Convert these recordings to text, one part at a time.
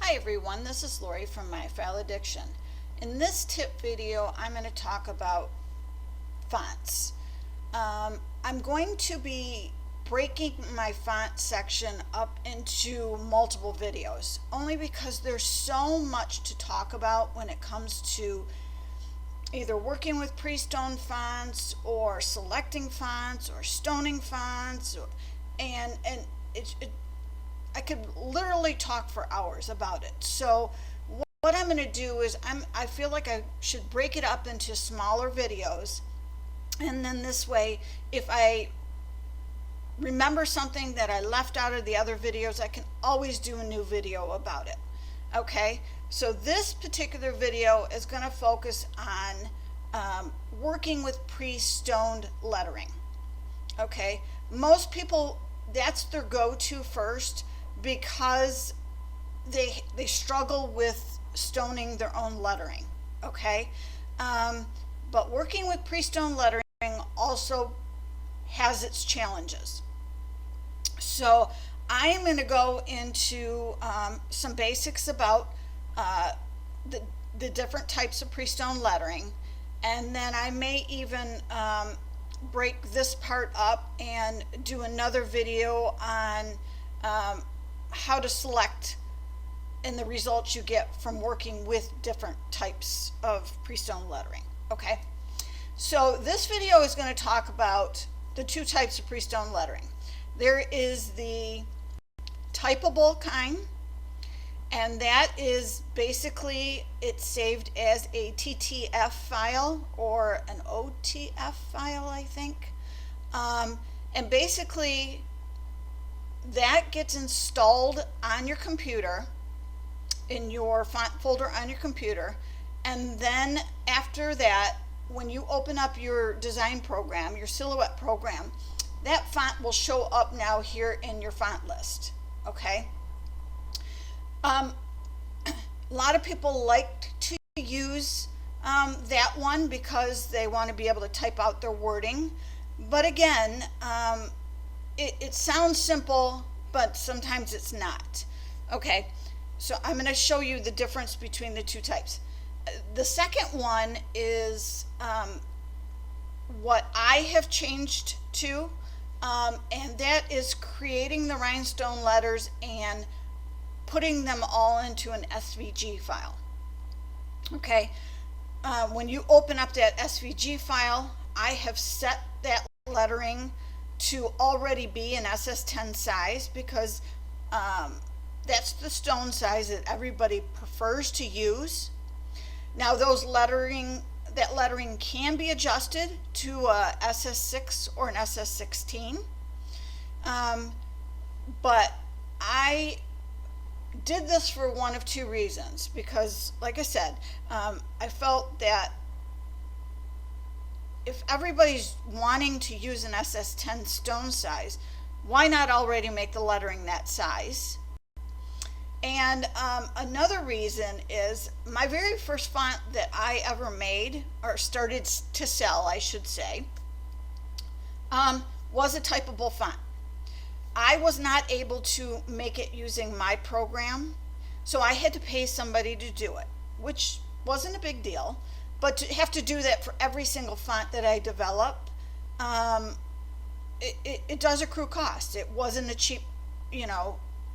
Hi everyone, this is Lori from My File Addiction. In this tip video, I'm going to talk about fonts. I'm going to be breaking my font section up into multiple videos, only because there's so much to talk about when it comes to either working with pre-stone fonts or selecting fonts or stoning fonts, and I could literally talk for hours about it. So what I'm going to do is I feel like I should break it up into smaller videos, and then this way, if I remember something that I left out of the other videos, I can always do a new video about it. Okay, so this particular video is going to focus on working with pre-stoned lettering. Okay, most people, that's their go-to first, because they struggle with stoning their own lettering. Okay, but working with pre-stone lettering also has its challenges. So I am going to go into some basics about the different types of pre-stone lettering, and then I may even break this part up and do another video on how to select and the results you get from working with different types of pre-stone lettering. Okay, so this video is going to talk about the two types of pre-stone lettering. There is the typable kind, and that is basically it's saved as a TTF file or an OTF file, I think, and basically that gets installed on your computer in your font folder on your computer, and then after that, when you open up your design program, your silhouette program, that font will show up now here in your font list. Okay, a lot of people like to use that one because they want to be able to type out their wording, but again, it sounds simple, but sometimes it's not. Okay, so I'm going to show you the difference between the two types. The second one is what I have changed to, and that is creating the rhinestone letters and putting them all into an SVG file. Okay, when you open up that SVG file, I have set that lettering to already be an SS10 size, because that's the stone size that everybody prefers to use. Now that lettering can be adjusted to a SS6 or an SS16, but I did this for one of two reasons, because like I said, I felt that if everybody's wanting to use an SS10 stone size, why not already make the lettering that size? And another reason is my very first font that I ever made, or started to sell, I should say, was a typable font. I was not able to make it using my program, so I had to pay somebody to do it, which wasn't a big deal. But to have to do that for every single font that I develop, it does accrue cost. It wasn't a cheap,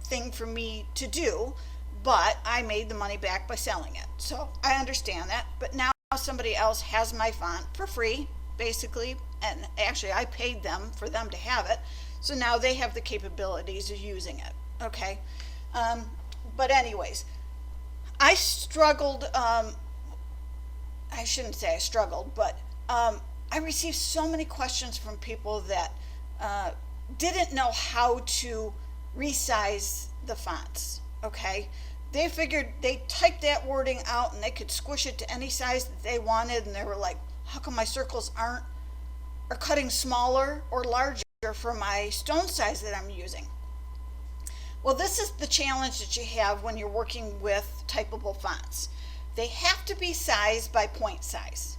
thing for me to do, but I made the money back by selling it. So I understand that. But now somebody else has my font for free, basically, and actually I paid them for them to have it. So now they have the capabilities of using it. Okay, but anyways, I struggled. I shouldn't say I struggled, but I received so many questions from people that didn't know how to resize the fonts. Okay, they figured they typed that wording out and they could squish it to any size that they wanted, and they were like, how come my circles are cutting smaller or larger for my stone size that I'm using? Well, this is the challenge that you have when you're working with typable fonts. They have to be sized by point size,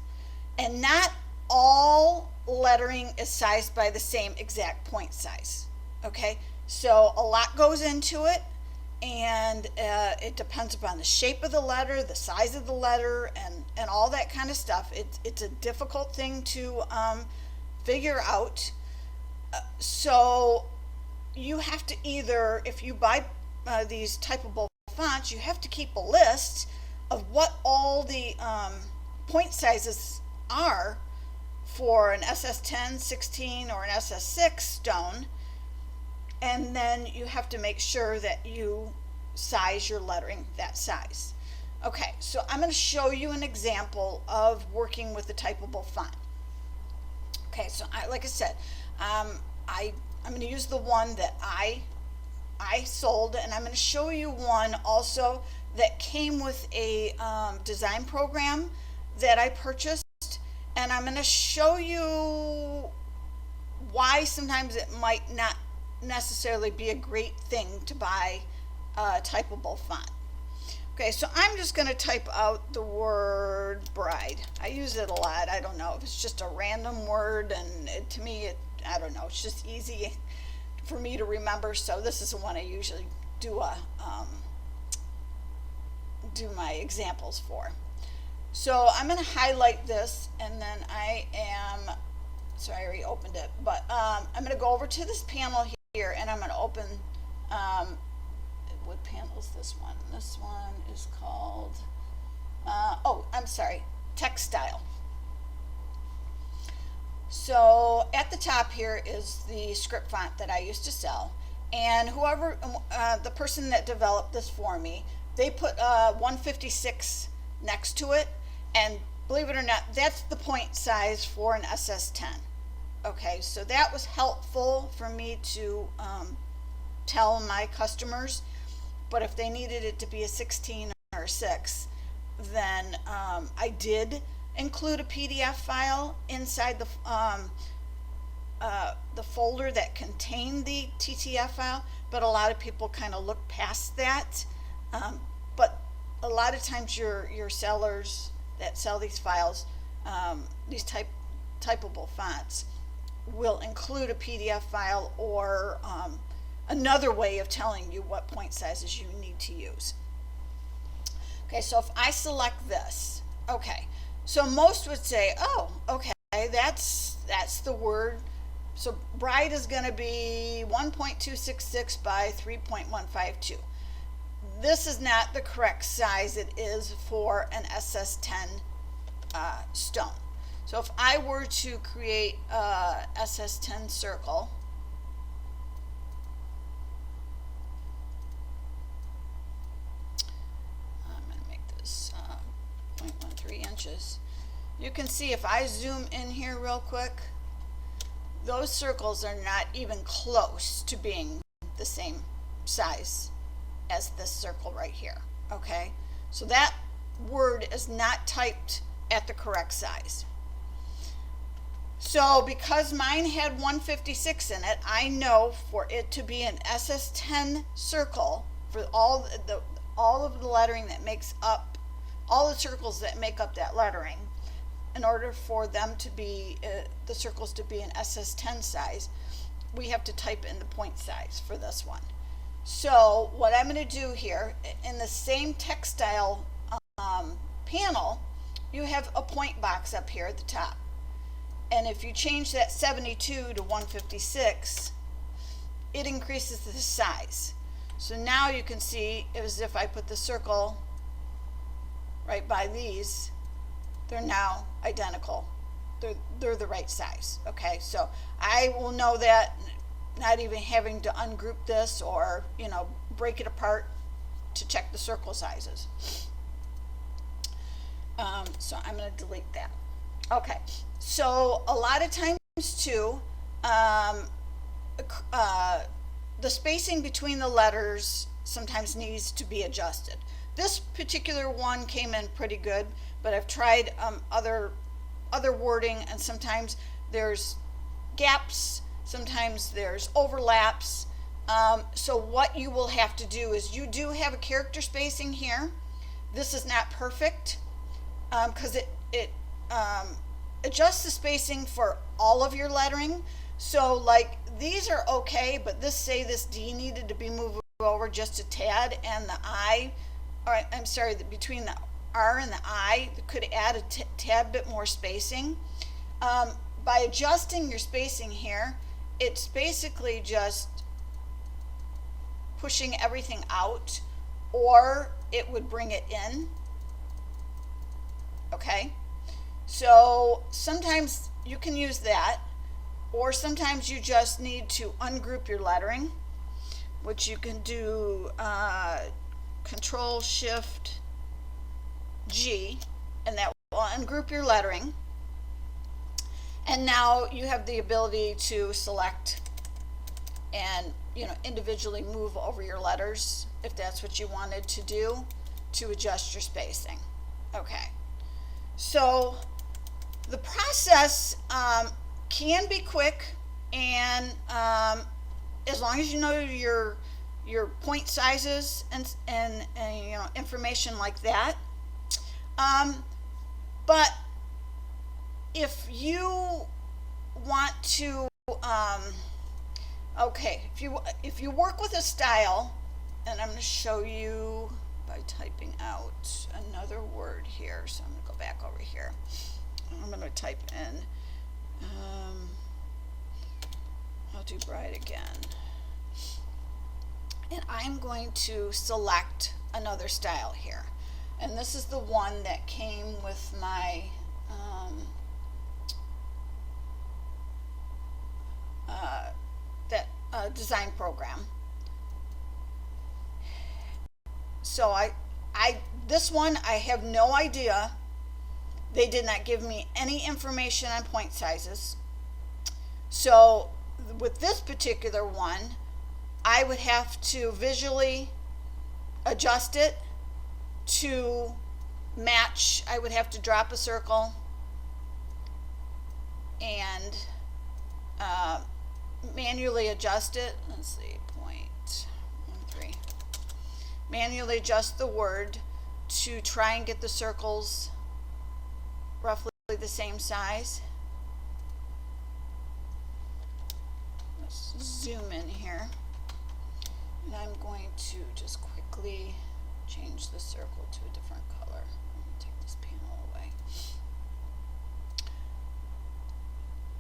and not all lettering is sized by the same exact point size. Okay, so a lot goes into it, and it depends upon the shape of the letter, the size of the letter, and all that kind of stuff. It's a difficult thing to figure out. So you have to either, if you buy these typeable fonts, you have to keep a list of what all the point sizes are for an SS10, 16, or an SS6 stone, and then you have to make sure that you size your lettering that size. Okay, so I'm going to show you an example of working with the typeable font. Okay, so like I said, I'm going to use the one that I sold, and I'm going to show you one also that came with a design program that I purchased, and I'm going to show you why sometimes it might not necessarily be a great thing to buy a typeable font. Okay, so I'm just going to type out the word bride. I use it a lot. I don't know if it's just a random word, and to me, I don't know, it's just easy for me to remember. So this is the one I usually do my examples for. So I'm going to highlight this, and then sorry, I already opened it, but I'm going to go over to this panel here, and I'm going to open, what panel is this one? This one is called, I'm sorry, textile. So at the top here is the script font that I used to sell, and whoever, the person that developed this for me, they put 156 next to it, and believe it or not, that's the point size for an SS10. Okay, so that was helpful for me to tell my customers, but if they needed it to be a 16 or a 6, then I did include a PDF file inside the folder that contained the TTF file, but a lot of people kind of look past that. But a lot of times your sellers that sell these files, these typeable fonts, will include a PDF file or another way of telling you what point sizes you need to use. Okay, so if I select this, okay, so most would say, oh, okay, that's the word. So bride is going to be 1.266 by 3.152. This is not the correct size it is for an SS10 stone. So if I were to create a SS10 circle, I'm going to make this 0.13 inches. You can see if I zoom in here real quick, those circles are not even close to being the same size as this circle right here. Okay, so that word is not typed at the correct size. So because mine had 156 in it, I know for it to be an SS10 circle, for all of the lettering that makes up, all the circles that make up that lettering, in order for them to be, the circles to be an SS10 size, we have to type in the point size for this one. So what I'm going to do here, in the same textile panel, you have a point box up here at the top. And if you change that 72 to 156, it increases the size. So now you can see, as if I put the circle right by these, they're now identical. They're the right size. Okay, so I will know that, not even having to ungroup this or, break it apart to check the circle sizes. So I'm going to delete that. Okay, so a lot of times too, the spacing between the letters sometimes needs to be adjusted. This particular one came in pretty good, but I've tried other wording, and sometimes there's gaps, sometimes there's overlaps. So what you will have to do is, you do have a character spacing here. This is not perfect because it adjusts the spacing for all of your lettering. So like these are okay, but this D needed to be moved over just a tad, and the I, or I'm sorry, between the R and the I, could add a tad bit more spacing. By adjusting your spacing here, it's basically just pushing everything out, or it would bring it in. Okay, so sometimes you can use that, or sometimes you just need to ungroup your lettering, which you can do Control Shift G, and that will ungroup your lettering. And now you have the ability to select and individually move over your letters if that's what you wanted to do to adjust your spacing. Okay, so the process can be quick, and as long as you know your point sizes and information like that. But if you want to if you work with a style, and I'm going to show you by typing out another word here, so I'm going to go back over here. I'm going to type in I'll do bride again, and I'm going to select another style here, and this is the one that came with my design program. So this one I have no idea. They did not give me any information on point sizes. So with this particular one, I would have to visually adjust it to match. I would have to drop a circle and manually adjust it. Let's see, 0.13. Manually adjust the word to try and get the circles roughly the same size. Let's zoom in here, and I'm going to just quickly change the circle to a different color. I'm going to take this panel away.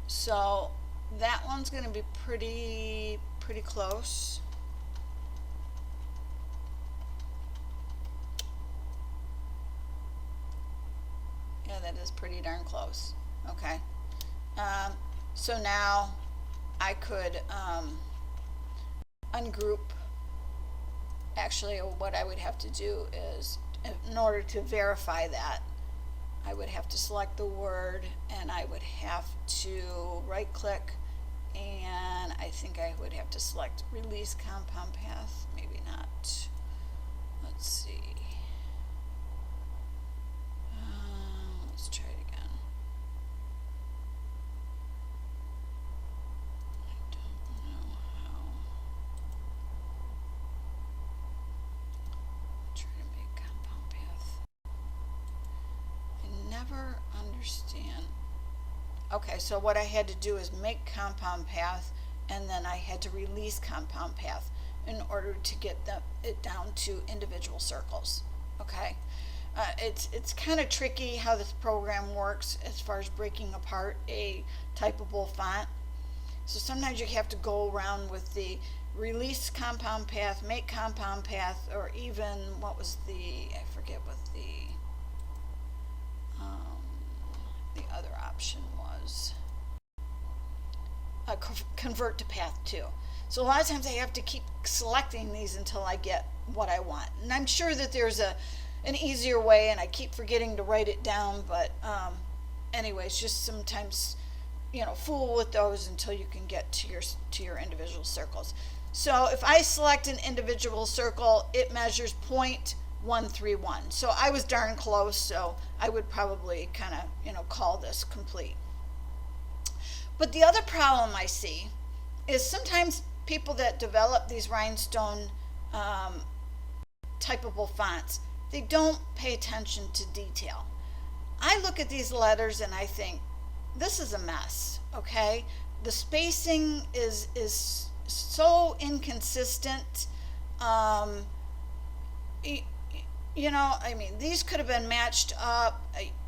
So that one's going to be pretty close. Yeah, that is pretty darn close. Okay. So now I could ungroup. Actually, what I would have to do is, in order to verify that, I would have to select the word, and I would have to right click, and I think I would have to select release compound path. Maybe not. Let's see. Let's try it again. I don't know how. Try to make compound path. I never understand. Okay, so what I had to do is make compound path, and then I had to release compound path in order to get it down to individual circles. Okay. It's kind of tricky how this program works as far as breaking apart a typable font. So sometimes you have to go around with the release compound path, make compound path, or even what was I forget what the other option was. Convert to path 2. So a lot of times I have to keep selecting these until I get what I want. And I'm sure that there's an easier way, and I keep forgetting to write it down, but anyways, just sometimes fool with those until you can get to your individual circles. So if I select an individual circle, it measures 0.131. So I was darn close, so I would probably kind of call this complete. But the other problem I see is sometimes people that develop these Rhinestone typable fonts, they don't pay attention to detail. I look at these letters and I think, this is a mess, okay? The spacing is so inconsistent. Um, you know, I mean, these could have been matched up.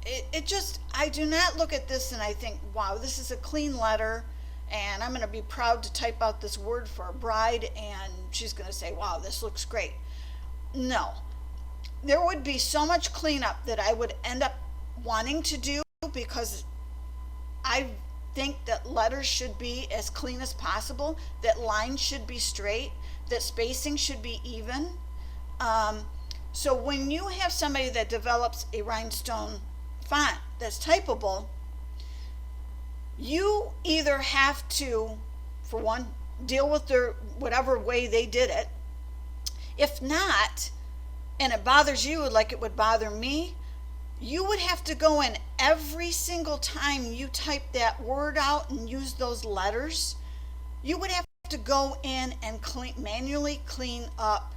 It just, I do not look at this and I think, wow, this is a clean letter, and I'm going to be proud to type out this word for a bride, and she's going to say, wow, this looks great. No, there would be so much cleanup that I would end up wanting to do, because I think that letters should be as clean as possible, that lines should be straight, that spacing should be even. So when you have somebody that develops a Rhinestone font that's typable, you either have to, for one, deal with their whatever way they did it. If not, and it bothers you like it would bother me, you would have to go in every single time you type that word out and use those letters. You would have to go in and manually clean up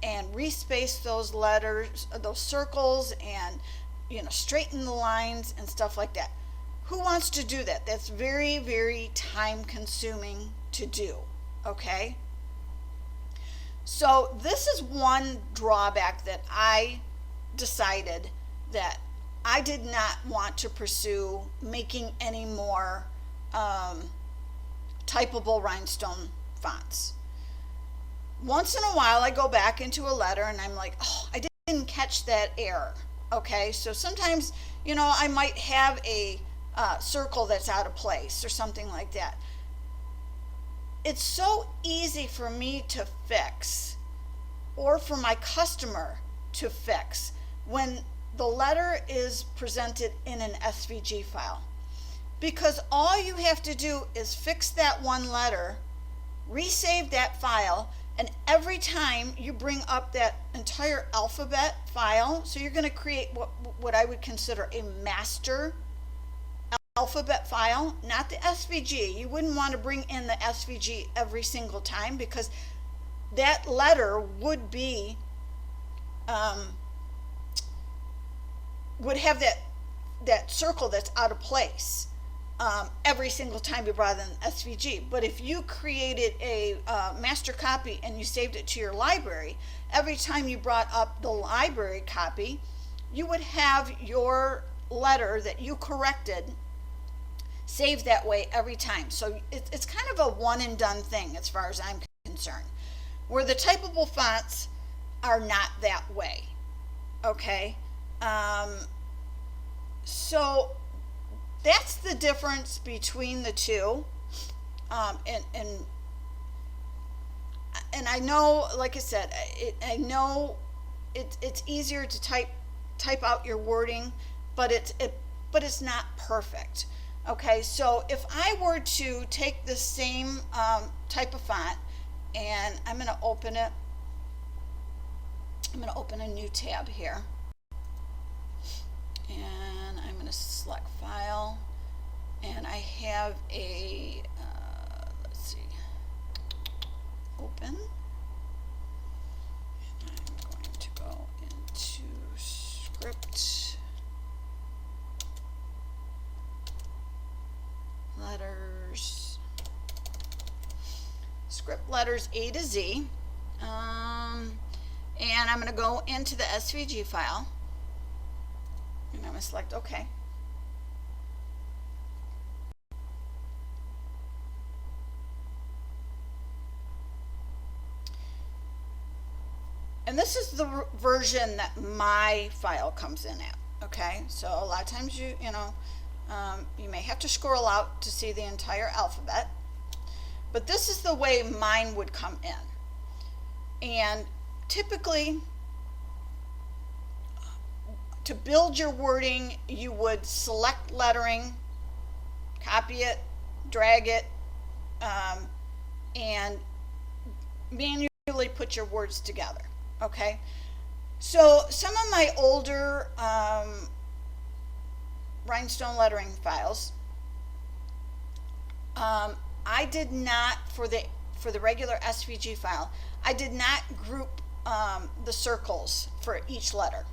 and respace those letters, those circles, and straighten the lines and stuff like that. Who wants to do that? That's very, very time consuming to do. Okay, so this is one drawback that I decided that I did not want to pursue, making any more typable Rhinestone fonts. Once in a while I go back into a letter and I'm like, oh, I didn't catch that error. Okay, so sometimes I might have a circle that's out of place or something like that. It's so easy for me to fix, or for my customer to fix, when the letter is presented in an SVG file, because all you have to do is fix that one letter, resave that file, and every time you bring up that entire alphabet file, so you're going to create what I would consider a master alphabet file, not the SVG. You wouldn't want to bring in the SVG every single time, because that letter would be would have that circle that's out of place every single time you brought in SVG. But if you created a master copy and you saved it to your library, every time you brought up the library copy, you would have your letter that you corrected saved that way every time. So it's kind of a one and done thing as far as I'm concerned, where the typable fonts are not that way. Okay, so that's the difference between the two. And I know, like I said, I know it's easier to type out your wording, but it's not perfect. Okay, so if I were to take the same type of font, and I'm going to open it, I'm going to open a new tab here, and I'm going to select File, and I have a, let's see, Open, and I'm going to go into Script, Letters, Script Letters A to Z, and I'm going to go into the SVG file, and I'm going to select OK. And this is the version that my file comes in at. Okay, so a lot of times you may have to scroll out to see the entire alphabet, but this is the way mine would come in. And typically, to build your wording, you would select lettering, copy it, drag it, and manually put your words together. Okay, so some of my older Rhinestone lettering files, I did not, for the regular SVG file, I did not group the circles for each letter.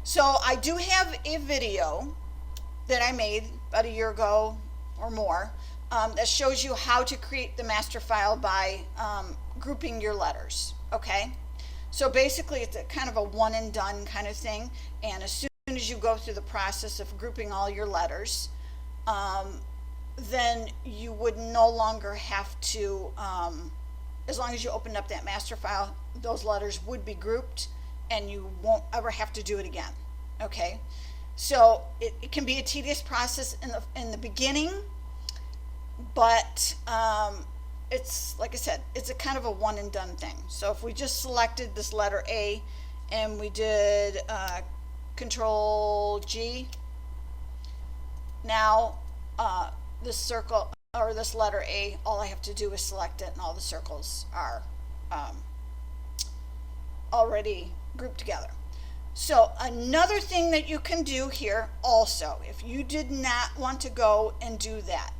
So I do have a video that I made about a year ago or more that shows you how to create the master file by grouping your letters, okay? So basically it's a kind of a one and done kind of thing, and as soon as you go through the process of grouping all your letters, then you would no longer have to, as long as you opened up that master file, those letters would be grouped and you won't ever have to do it again, okay? So it can be a tedious process in the beginning, but it's, like I said, it's a kind of a one and done thing. So if we just selected this letter A and we did Control G, now this circle or this letter A, all I have to do is select it and all the circles are already grouped together. So another thing that you can do here also, if you did not want to go and do that,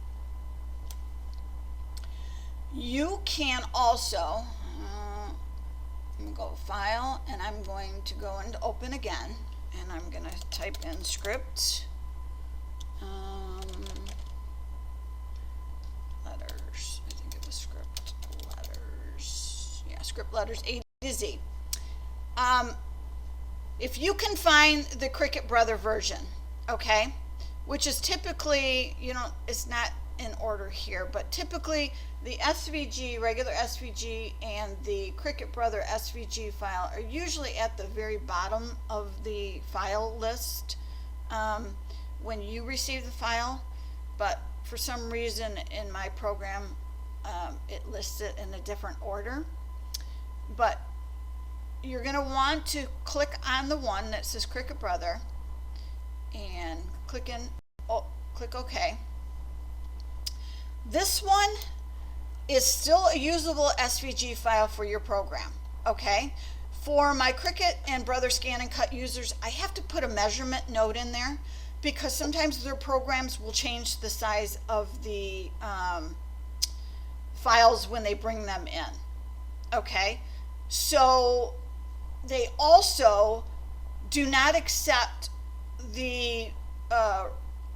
you can also, I'm going to go File, and I'm going to go into Open again, and I'm going to type in script, letters, I think it was script letters, yeah, script letters A to Z. If you can find the Cricket Brother version, okay, which is typically, you know, it's not in order here, but typically the SVG, regular SVG, and the Cricket Brother SVG file are usually at the very bottom of the file list when you receive the file, but for some reason in my program it lists it in a different order. But you're going to want to click on the one that says Cricket Brother and click OK. This one is still a usable SVG file for your program, okay? For my Cricket and Brother Scan and Cut users, I have to put a measurement note in there because sometimes their programs will change the size of the files when they bring them in, okay? So they also do not accept the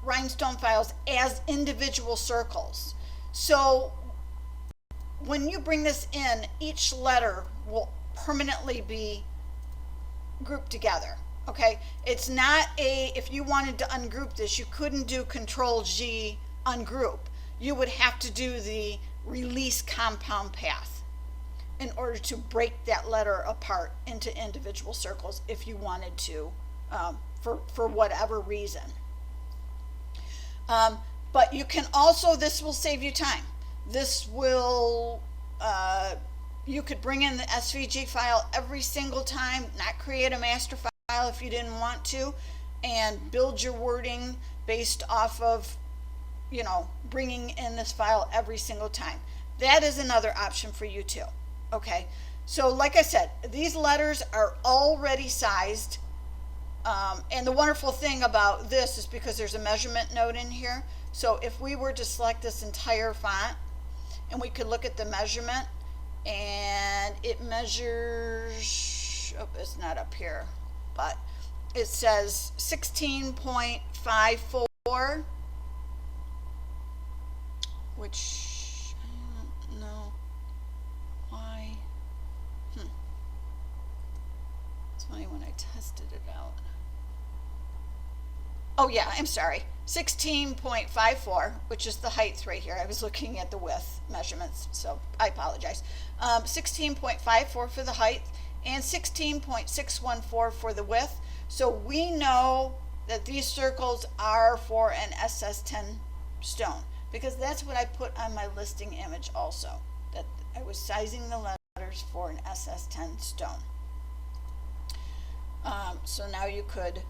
Rhinestone files as individual circles. So when you bring this in, each letter will permanently be grouped together, okay? It's not if you wanted to ungroup this, you couldn't do Control G ungroup. You would have to do the release compound path in order to break that letter apart into individual circles if you wanted to, for whatever reason. But you can also, this will save you time. This will, you could bring in the SVG file every single time, not create a master file if you didn't want to, and build your wording based off of, you know, bringing in this file every single time. That is another option for you too. Okay, so like I said, these letters are already sized, and the wonderful thing about this is because there's a measurement note in here. So if we were to select this entire font and we could look at the measurement, and it measures, oh, it's not up here, but it says 16.54, which I don't know why. It's funny when I tested it out. Oh yeah, I'm sorry, 16.54, which is the height right here. I was looking at the width measurements, so I apologize. 16.54 for the height and 16.614 for the width. So we know that these circles are for an SS10 stone, because that's what I put on my listing image also, that I was sizing the letters for an SS10 stone. So now you could,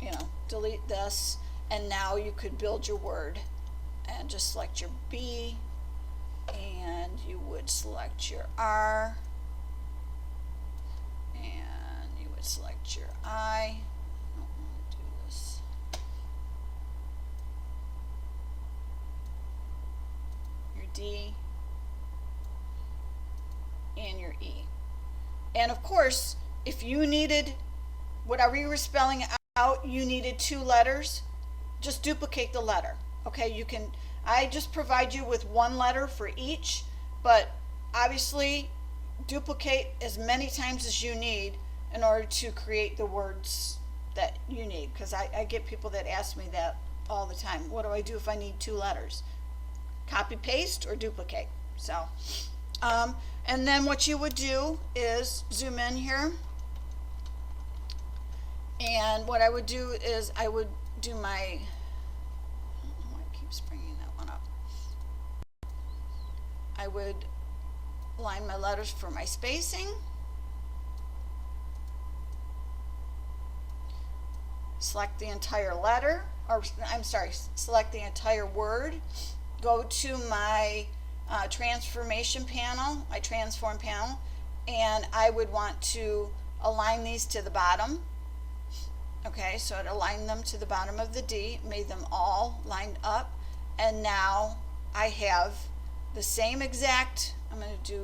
you know, delete this, and now you could build your word and just select your B, and you would select your R, and you would select your I. I don't want to do this. Your D and your E. And of course, if you needed, whatever you were spelling out, you needed 2 letters, just duplicate the letter. Okay, you can, I just provide you with 1 letter for each, but obviously duplicate as many times as you need in order to create the words that you need, because I get people that ask me that all the time. What do I do if I need 2 letters? Copy paste or duplicate. So and then what you would do is zoom in here, and what I would do is I would do my, I don't know why it keeps bringing that one up. I would line my letters for my spacing, select the entire letter, or I'm sorry, select the entire word, go to my transformation panel, my transform panel, and I would want to align these to the bottom. Okay, so it aligned them to the bottom of the D, made them all lined up, and now I have the same exact, I'm going to do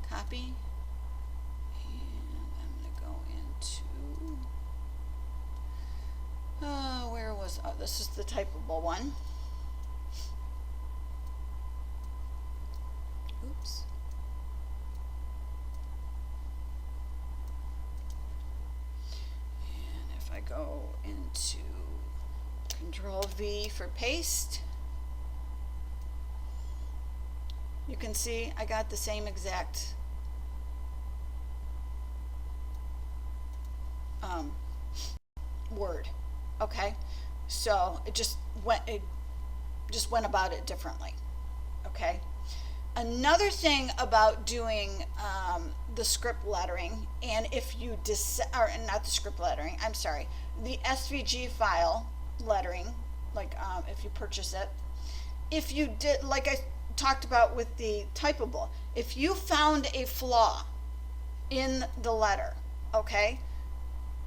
copy, and I'm going to go into, where was, oh, this is the typeable one. Oops. And if I go into Control V for paste, you can see I got the same exact word. Okay, so it just went about it differently. Okay. Another thing about doing the script lettering, and if you or not the script lettering, I'm sorry, the SVG file lettering, like if you purchase it, if you did, like I talked about with the Typeable, if you found a flaw in the letter, okay,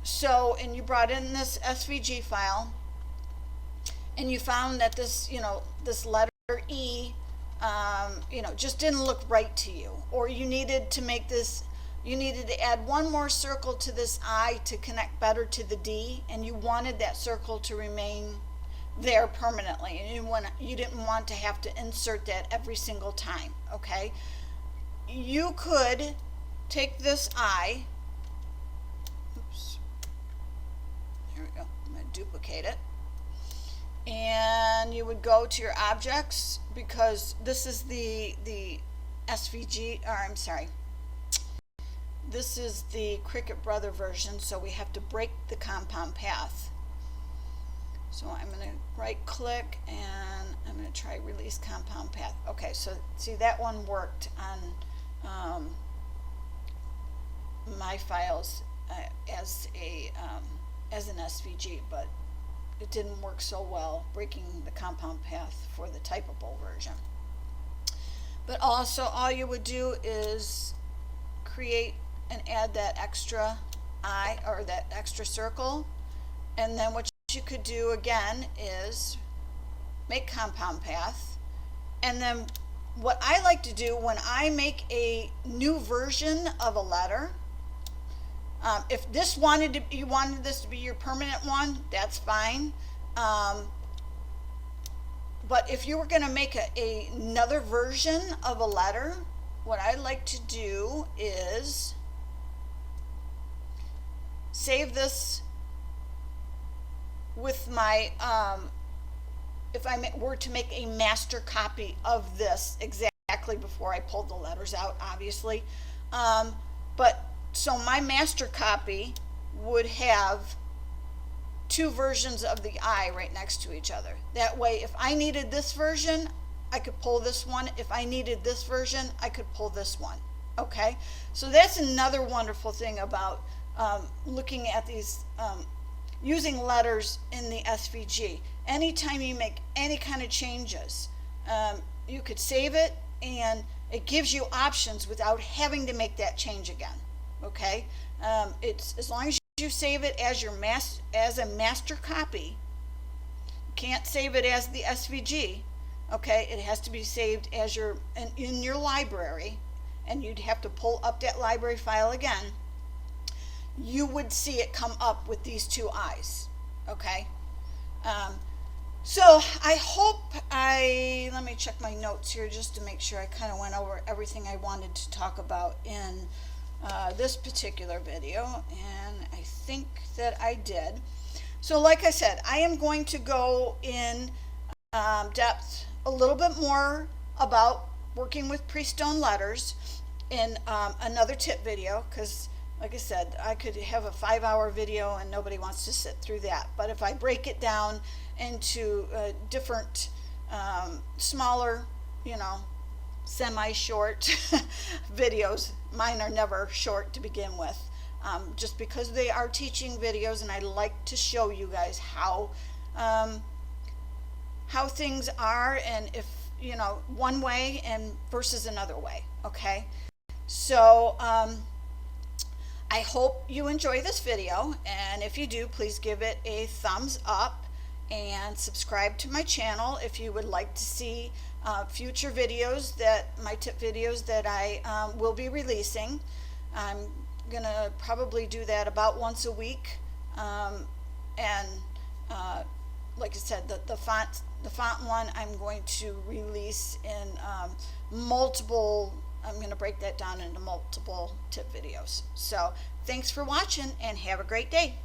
so, and you brought in this SVG file, and you found that this, you know, this letter E, you know, just didn't look right to you, or you needed to make this, you needed to add one more circle to this I to connect better to the D, and you wanted that circle to remain there permanently, and you didn't want to have to insert that every single time. Okay, you could take this I, oops, there we go, I'm going to duplicate it, and you would go to your objects, because this is the SVG, or I'm sorry, this is the Cricket Brother version, so we have to break the compound path. So I'm going to right click and I'm going to try release compound path. Okay, so see, that one worked on my files as an SVG, but it didn't work so well breaking the compound path for the Typable version. But also, all you would do is create and add that extra I, or that extra circle, and then what you could do again is make compound path. And then what I like to do when I make a new version of a letter, if this you wanted this to be your permanent one, that's fine. But if you were going to make another version of a letter, what I like to do is save this with my, if I were to make a master copy of this exactly before I pulled the letters out, obviously. But so my master copy would have 2 versions of the I right next to each other. That way, if I needed this version, I could pull this one. If I needed this version, I could pull this one. Okay, so that's another wonderful thing about looking at these, using letters in the SVG. Anytime you make any kind of changes, you could save it, and it gives you options without having to make that change again. Okay, it's as long as you save it as your as a master copy. You can't save it as the SVG. Okay, it has to be saved as in your library, and you'd have to pull up that library file again. You would see it come up with these 2 I's. Okay, So I hope let me check my notes here just to make sure I kind of went over everything I wanted to talk about in this particular video, and I think that I did. So like I said, I am going to go in depth a little bit more about working with pre-stone letters in another tip video, because like I said, I could have a 5-hour video and nobody wants to sit through that. But if I break it down into different smaller, semi-short videos, mine are never short to begin with, just because they are teaching videos, and I like to show you guys how things are, and if one way and versus another way. Okay, so I hope you enjoy this video, and if you do, please give it a thumbs up and subscribe to my channel if you would like to see future videos, my tip videos that I will be releasing. I'm gonna probably do that about once a week, and like I said, the font one I'm going to release in multiple. I'm going to break that down into multiple tip videos. So thanks for watching, and have a great day.